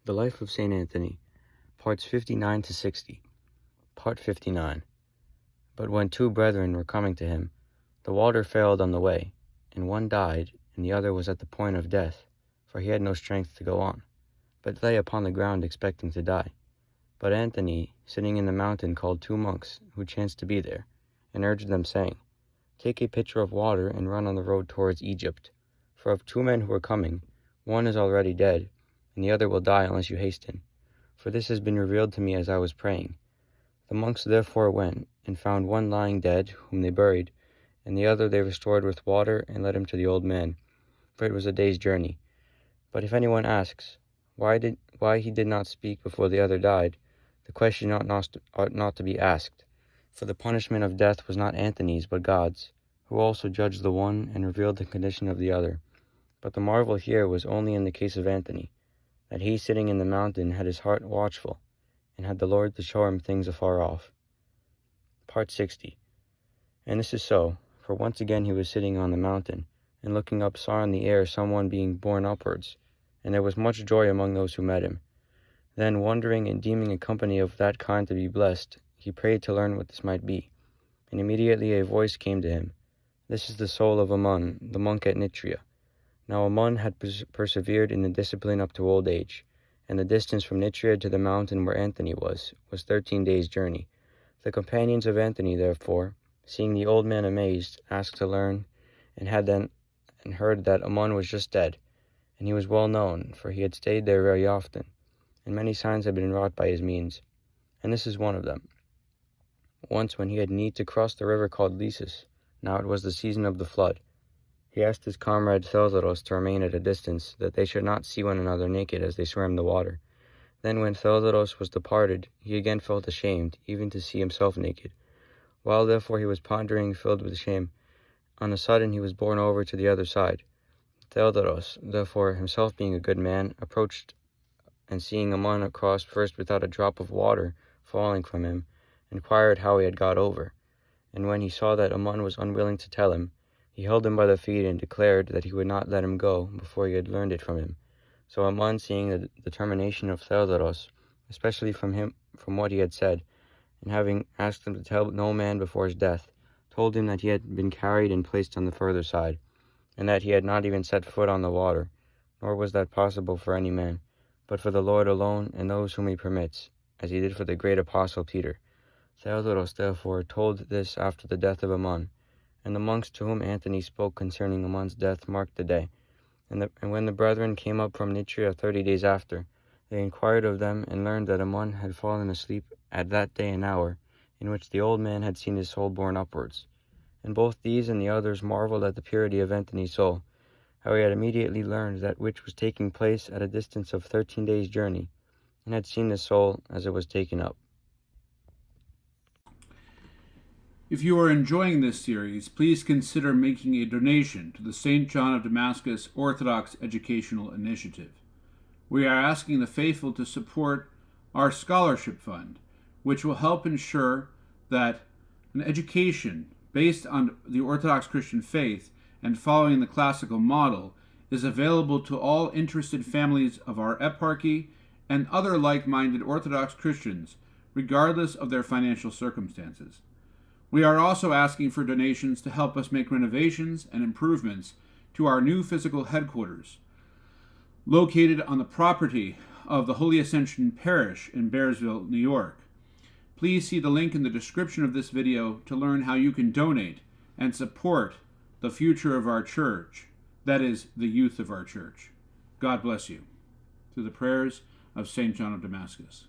The Life of St. Anthony, Parts 59 to 60. Part 59. But when two brethren were coming to him, the water failed on the way, and one died, and the other was at the point of death, for he had no strength to go on, but lay upon the ground expecting to die. But Anthony, sitting in the mountain, called two monks, who chanced to be there, and urged them, saying, Take a pitcher of water, and run on the road towards Egypt. For of two men who are coming, one is already dead, and the other will die unless you hasten. For this has been revealed to me as I was praying. The monks therefore went, and found one lying dead, whom they buried, and the other they restored with water, and led him to the old man, for it was a day's journey. But if anyone asks, why he did not speak before the other died, the question ought not to be asked. For the punishment of death was not Anthony's, but God's, who also judged the one, and revealed the condition of the other. But the marvel here was only in the case of Anthony, that he sitting in the mountain had his heart watchful, and had the Lord to show him things afar off. Part 60. And this is so, for once again he was sitting on the mountain, and looking up saw in the air someone being borne upwards, and there was much joy among those who met him. Then, wondering and deeming a company of that kind to be blessed, he prayed to learn what this might be. And immediately a voice came to him, This is the soul of Ammon, the monk at Nitria. Now Ammon had persevered in the discipline up to old age, and the distance from Nitria to the mountain where Anthony was 13 days' journey. The companions of Anthony, therefore, seeing the old man amazed, asked to learn, and heard that Ammon was just dead, and he was well known, for he had stayed there very often, and many signs had been wrought by his means. And this is one of them. Once when he had need to cross the river called Lysis, now it was the season of the flood, he asked his comrade Theodoros to remain at a distance, that they should not see one another naked as they swam the water. Then when Theodoros was departed, he again felt ashamed, even to see himself naked. While therefore he was pondering, filled with shame, on a sudden he was borne over to the other side. Theodoros, therefore, himself being a good man, approached, and seeing Ammon across first without a drop of water falling from him, inquired how he had got over. And when he saw that Ammon was unwilling to tell him, he held him by the feet and declared that he would not let him go before he had learned it from him. So Ammon, seeing the determination of Theodoros, especially from what he had said, and having asked him to tell no man before his death, told him that he had been carried and placed on the further side, and that he had not even set foot on the water, nor was that possible for any man, but for the Lord alone and those whom he permits, as he did for the great apostle Peter. Theodoros therefore told this after the death of Ammon, and the monks to whom Anthony spoke concerning Ammon's death marked the day. And when the brethren came up from Nitria 30 days after, they inquired of them, and learned that Ammon had fallen asleep at that day and hour, in which the old man had seen his soul borne upwards. And both these and the others marveled at the purity of Anthony's soul, how he had immediately learned that which was taking place at a distance of 13 days' journey, and had seen the soul as it was taken up. If you are enjoying this series, please consider making a donation to the St. John of Damascus Orthodox Educational Initiative. We are asking the faithful to support our scholarship fund, which will help ensure that an education based on the Orthodox Christian faith and following the classical model is available to all interested families of our eparchy and other like-minded Orthodox Christians, regardless of their financial circumstances. We are also asking for donations to help us make renovations and improvements to our new physical headquarters, located on the property of the Holy Ascension Parish in Bearsville, New York. Please see the link in the description of this video to learn how you can donate and support the future of our church, that is, the youth of our church. God bless you. Through the prayers of St. John of Damascus.